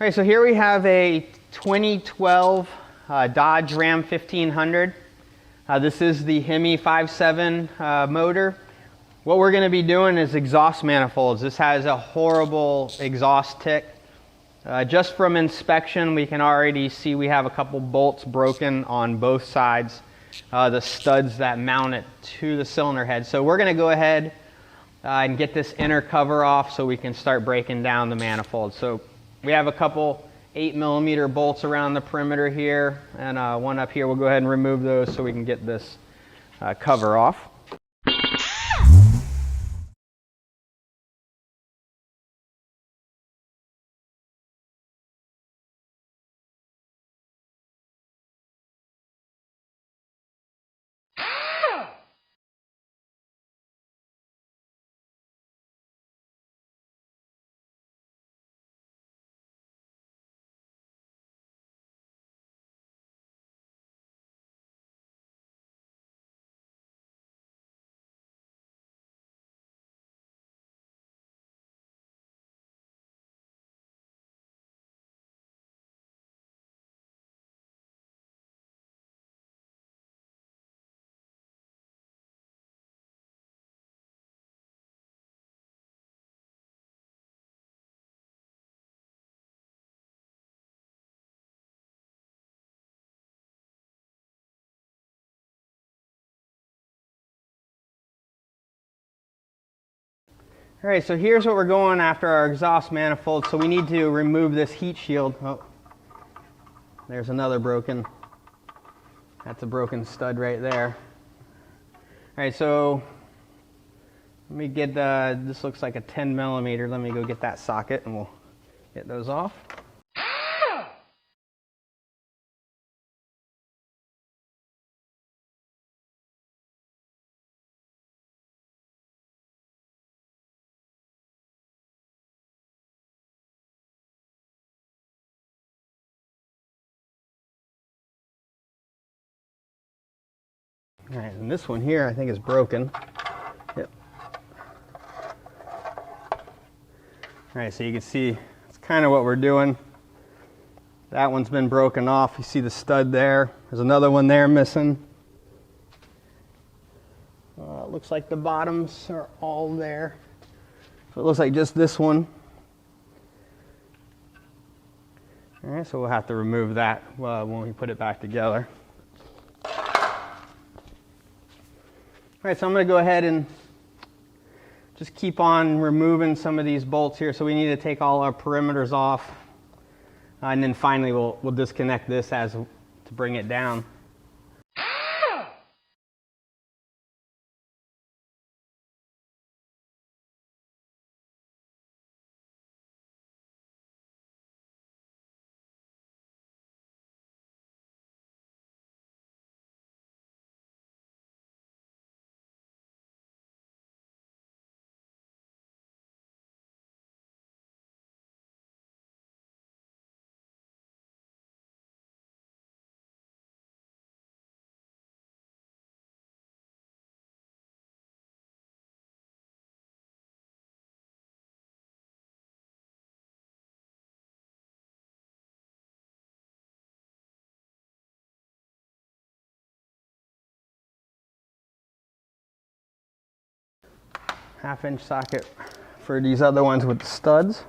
All right, so here we have a 2012 Dodge Ram 1500. This is the HEMI 5.7 motor. What we're going to be doing is exhaust manifolds. This has a horrible exhaust tick. Just from inspection, we can already see we have a couple bolts broken on both sides, the studs that mount it to the cylinder head. So we're going to go ahead and get this inner cover off so we can start breaking down the manifold. So we have a couple 8mm bolts around the perimeter here, and one up here. We'll go ahead and remove those so we can get this cover off. All right, so here's what we're going after our exhaust manifold. So we need to remove this heat shield. Oh, there's another broken. That's a broken stud right there. All right, so let me get, this looks like a 10mm. Let me go get that socket and we'll get those off. All right, and this one here I think is broken. Yep. All right, so you can see it's kind of what we're doing. That one's been broken off. You see the stud there. There's another one there missing. It looks like the bottoms are all there. So it looks like just this one. All right, so we'll have to remove that when we put it back together. All right, so I'm going to go ahead and just keep on removing some of these bolts here. So we need to take all our perimeters off. And then finally we'll disconnect this to bring it down. Half-inch socket for these other ones with the studs.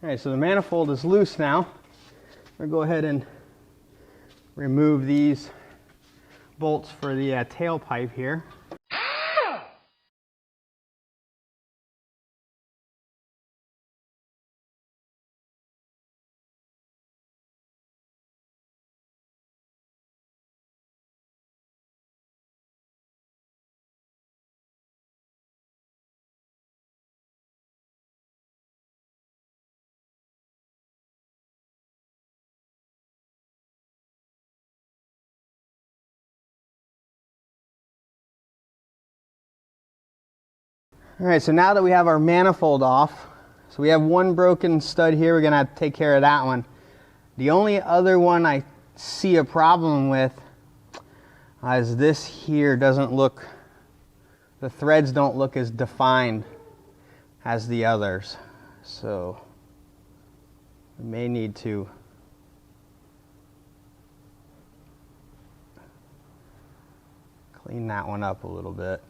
All right, so the manifold is loose now. We'll go ahead and remove these bolts for the tailpipe here. All right, so now that we have our manifold off, so we have one broken stud here, we're gonna have to take care of that one. The only other one I see a problem with is this here doesn't look, the threads don't look as defined as the others. So we may need to clean that one up a little bit.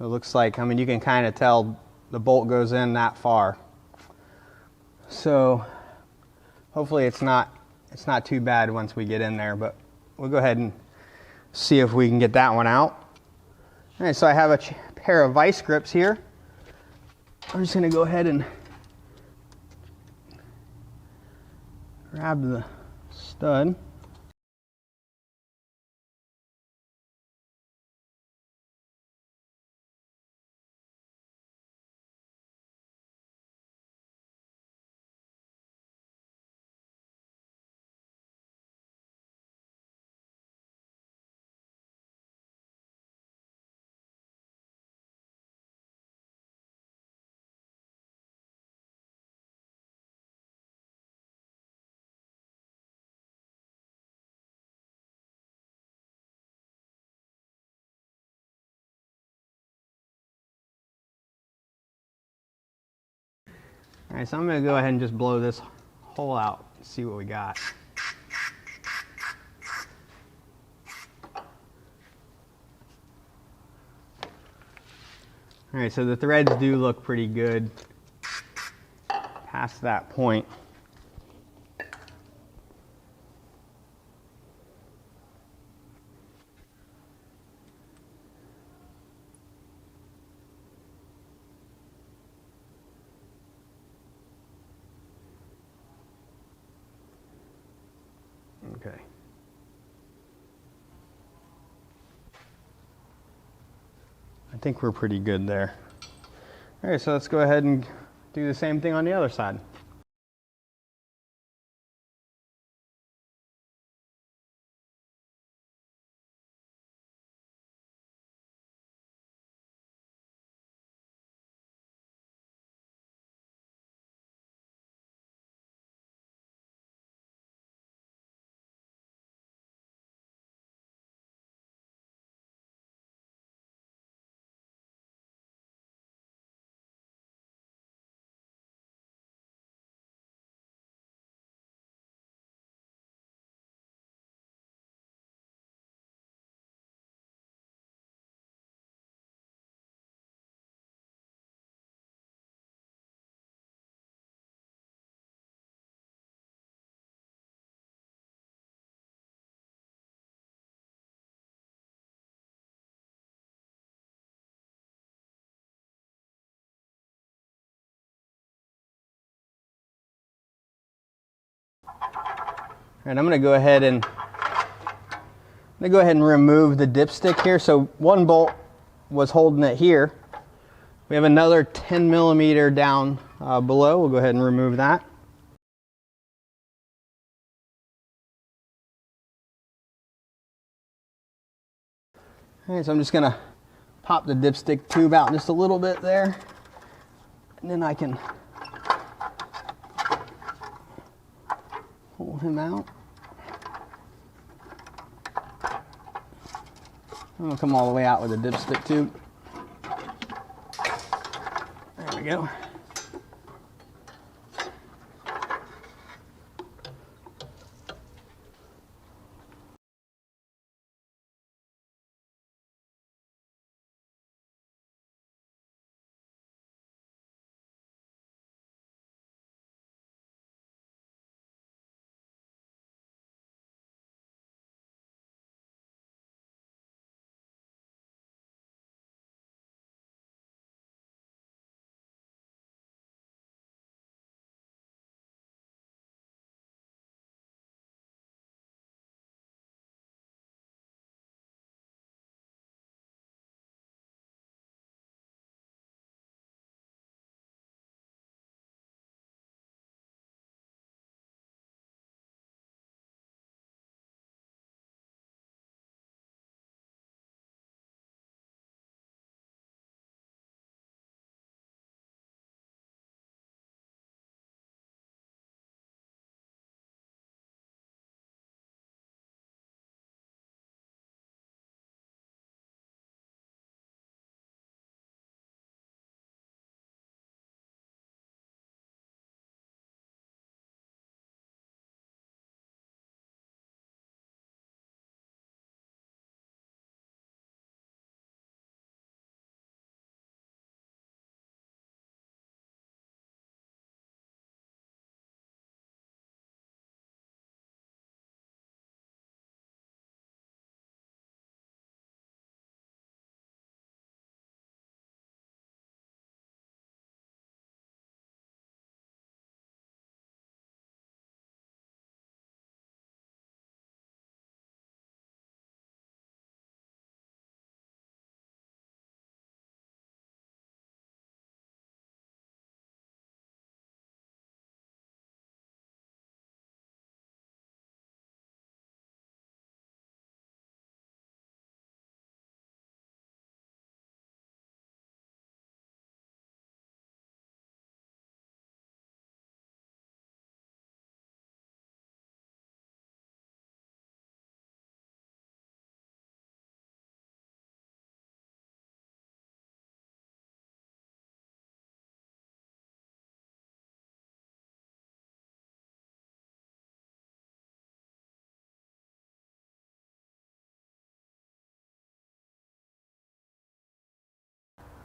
It looks like, I mean, you can kind of tell the bolt goes in that far. So hopefully it's not too bad once we get in there, but we'll go ahead and see if we can get that one out. All right, so I have a pair of vice grips here. I'm just gonna go ahead and grab the stud. All right, so I'm gonna go ahead and just blow this hole out and see what we got. All right, so the threads do look pretty good past that point. Okay. I think we're pretty good there. All right, so let's go ahead and do the same thing on the other side. And I'm going to go ahead and remove the dipstick here. So one bolt was holding it here. We have another 10 millimeter down below. We'll go ahead and remove that. All right, so I'm just going to pop the dipstick tube out just a little bit there, and then I can pull him out. I'm going to come all the way out with the dipstick tube. There we go.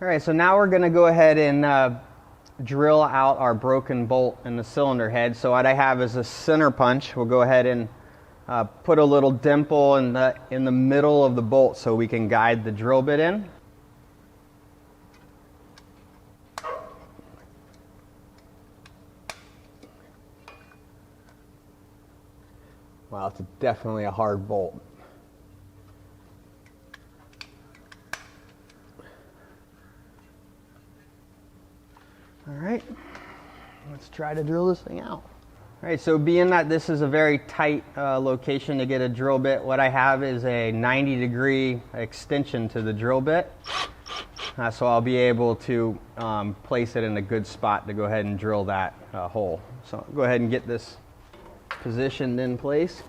All right, so now we're going to go ahead and drill out our broken bolt in the cylinder head. So what I have is a center punch. We'll go ahead and put a little dimple in the middle of the bolt so we can guide the drill bit in. Wow, it's definitely a hard bolt. All right, let's try to drill this thing out. All right, so being that this is a very tight location to get a drill bit, what I have is a 90-degree extension to the drill bit. So I'll be able to place it in a good spot to go ahead and drill that hole. So I'll go ahead and get this positioned in place.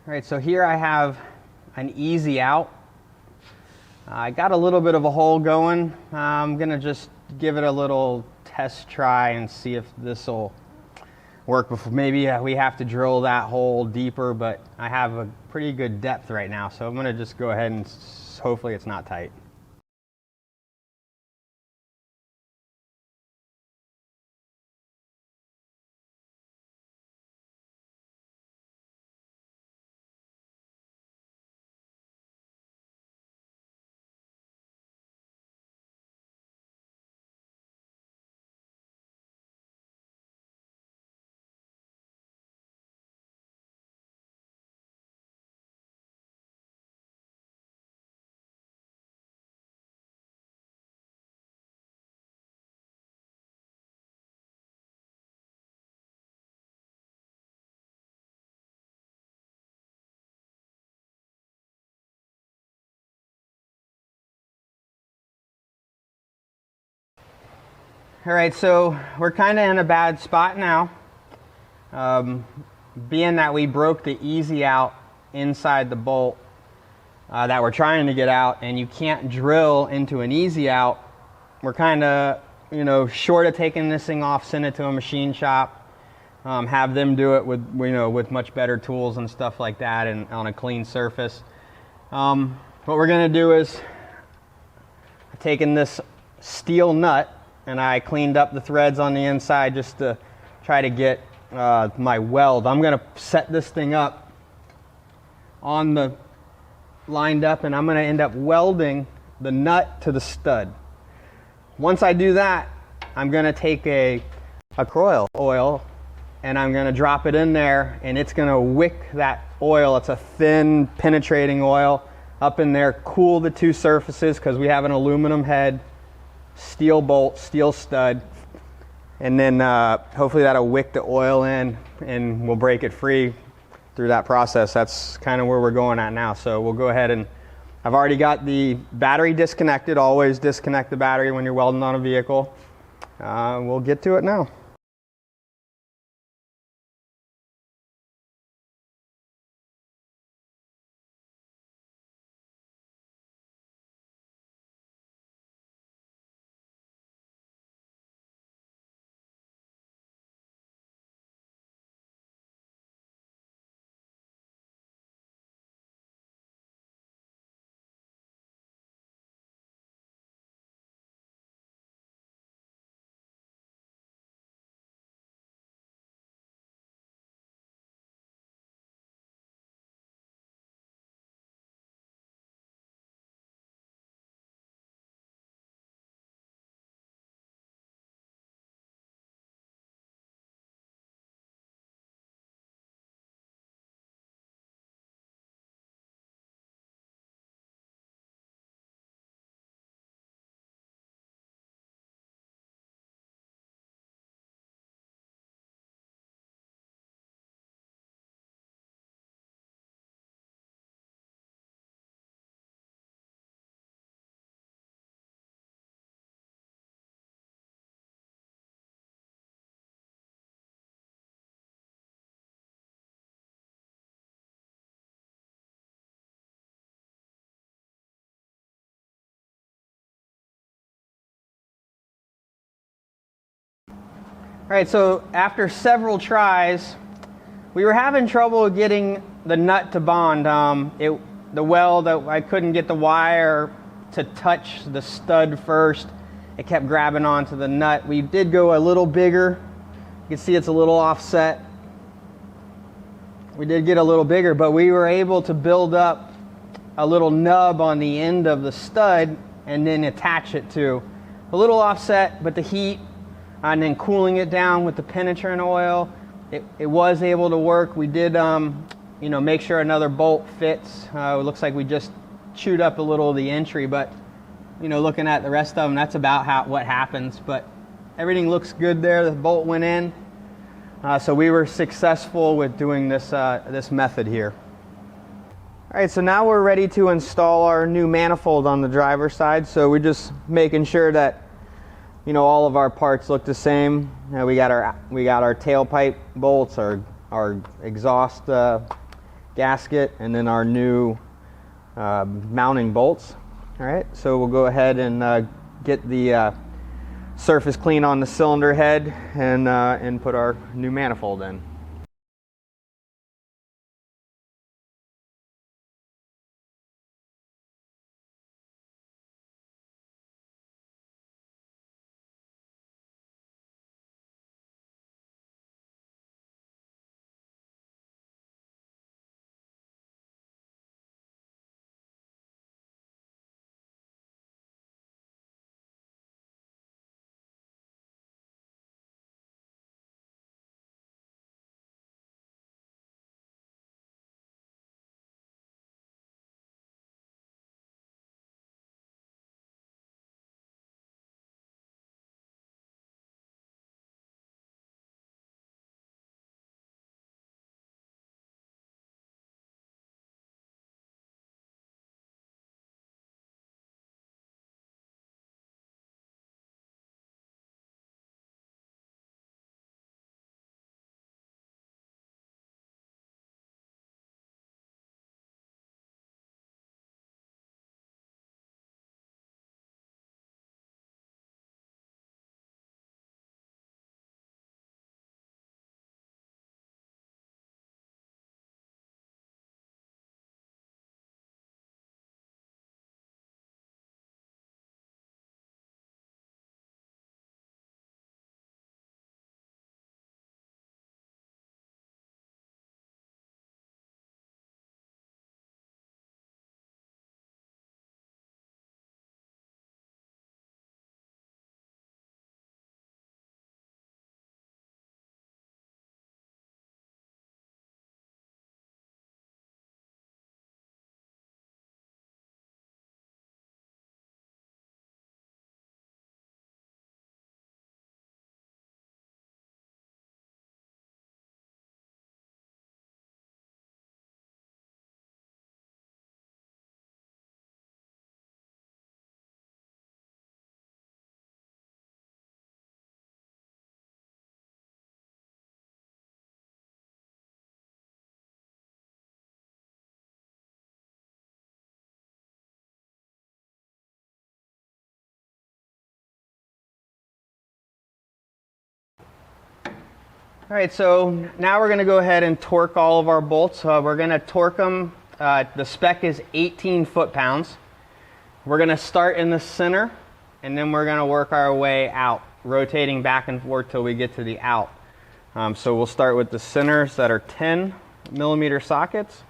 All right, so here I have an easy out. I got a little bit of a hole going. I'm gonna just give it a little test try and see if this will work before. Maybe we have to drill that hole deeper, but I have a pretty good depth right now, so I'm gonna just go ahead and hopefully it's not tight. All right, so we're kind of in a bad spot now. Being that we broke the easy out inside the bolt that we're trying to get out, and you can't drill into an easy out, we're kind of, short of taking this thing off, send it to a machine shop, have them do it with, with much better tools and stuff like that, and on a clean surface. What we're gonna do is, taking this steel nut, and I cleaned up the threads on the inside just to try to get my weld. I'm gonna set this thing up on the lined up, and I'm gonna end up welding the nut to the stud. Once I do that, I'm gonna take a oil and I'm gonna drop it in there, and it's gonna wick that oil. It's a thin penetrating oil up in there, cool the two surfaces because we have an aluminum head, steel bolt, steel stud, and then hopefully that'll wick the oil in and we'll break it free through that process. That's kind of where we're going at now. So we'll go ahead and, I've already got the battery disconnected. Always disconnect the battery when you're welding on a vehicle. We'll get to it now. All right, so after several tries, we were having trouble getting the nut to bond. The weld, I couldn't get the wire to touch the stud first. It kept grabbing onto the nut. We did go a little bigger. You can see it's a little offset. We did get a little bigger, but we were able to build up a little nub on the end of the stud and then attach it to. A little offset, but the heat and then cooling it down with the penetrant oil, it was able to work. We did make sure another bolt fits. It looks like we just chewed up a little of the entry, but looking at the rest of them, that's about what happens. But everything looks good there. The bolt went in, so we were successful with doing this method here. All right, so now we're ready to install our new manifold on the driver's side. So we're just making sure that all of our parts look the same. We got our tailpipe bolts, our exhaust gasket, and then our new mounting bolts. All right, so we'll go ahead and get the surface clean on the cylinder head and put our new manifold in. All right, so now we're going to go ahead and torque all of our bolts. We're going to torque them. The spec is 18 foot-pounds. We're going to start in the center, and then we're going to work our way out, rotating back and forth till we get to the out. So we'll start with the centers that are 10 millimeter sockets.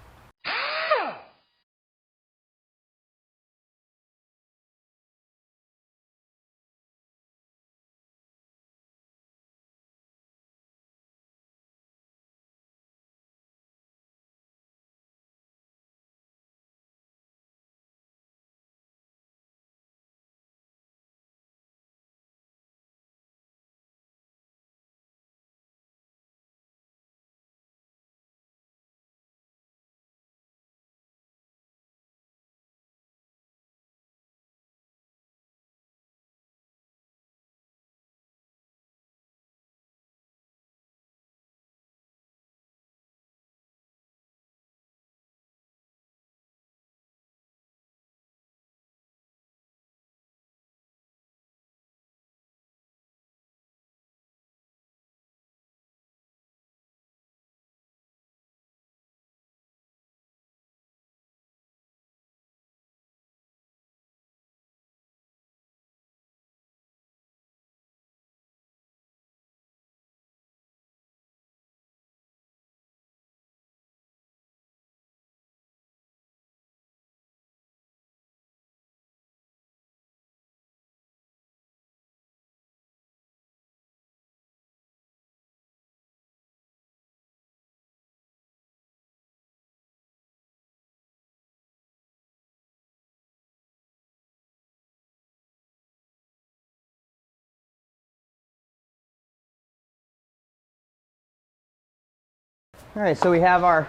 All right, so we have our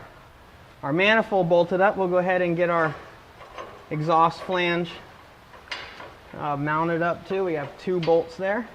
manifold bolted up. We'll go ahead and get our exhaust flange mounted up too. We have 2 bolts there.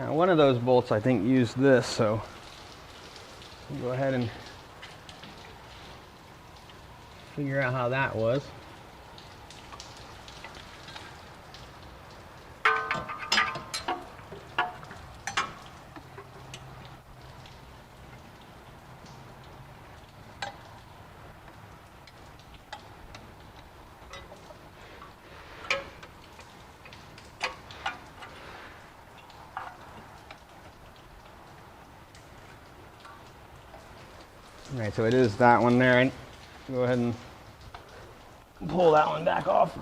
One of those bolts I think used this, so we'll go ahead and figure out how that was. All right, so it is that one there. Go ahead and pull that one back off.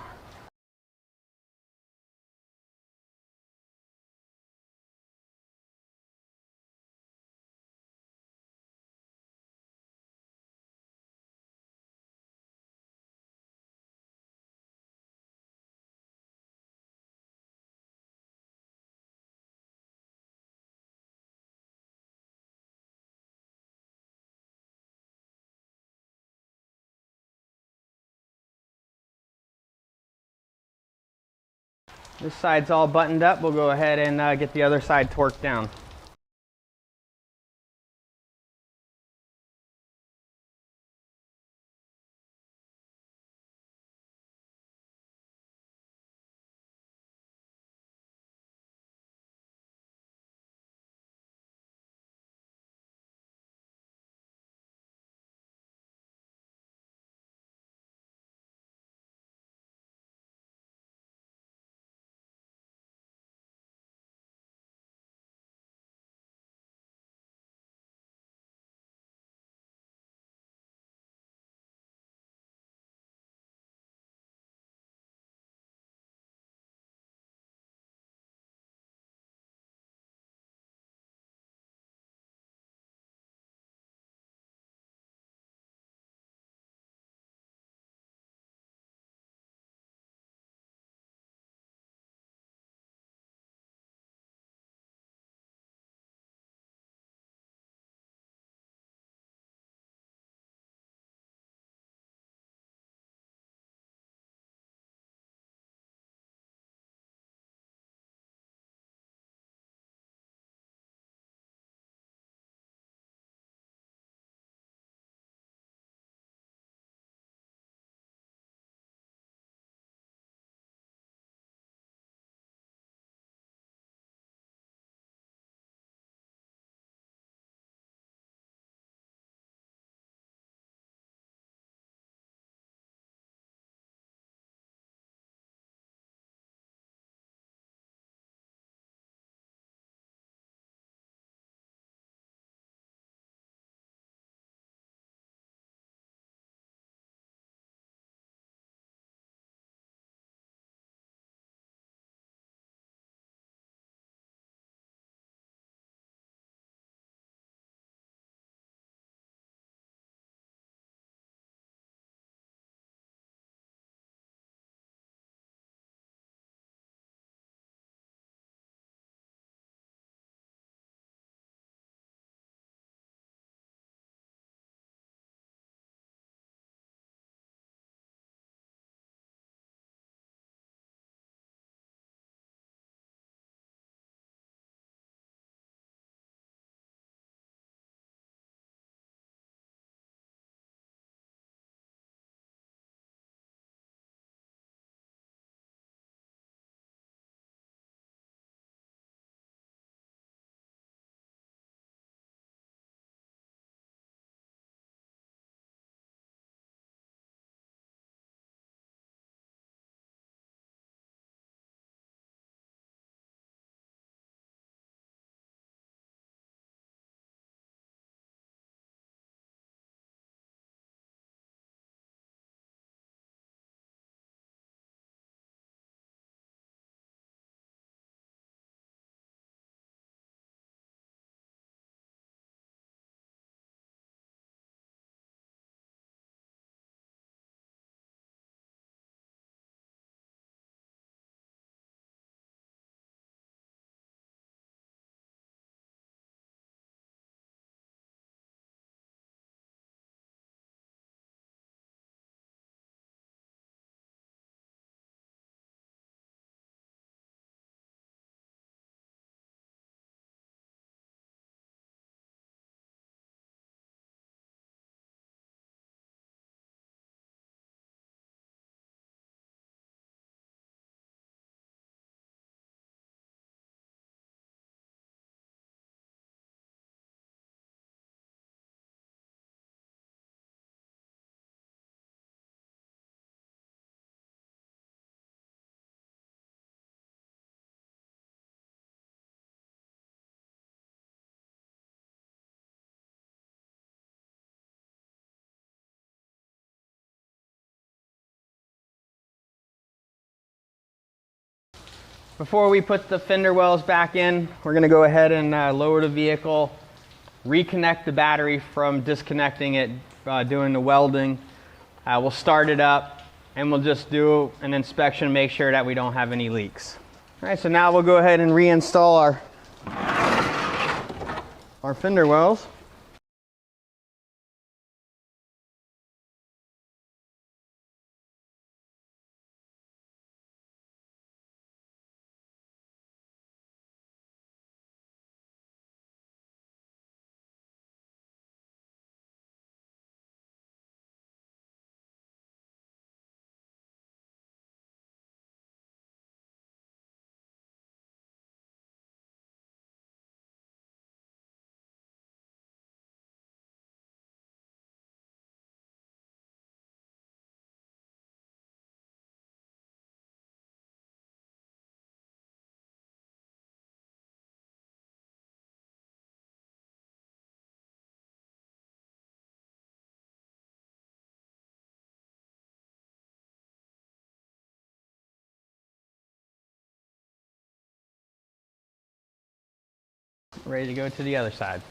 This side's all buttoned up. We'll go ahead and get the other side torqued down. Before we put the fender wells back in, we're going to go ahead and lower the vehicle, reconnect the battery from disconnecting it, doing the welding. We'll start it up and we'll just do an inspection, make sure that we don't have any leaks. All right, so now we'll go ahead and reinstall our fender wells. Ready to go to the other side.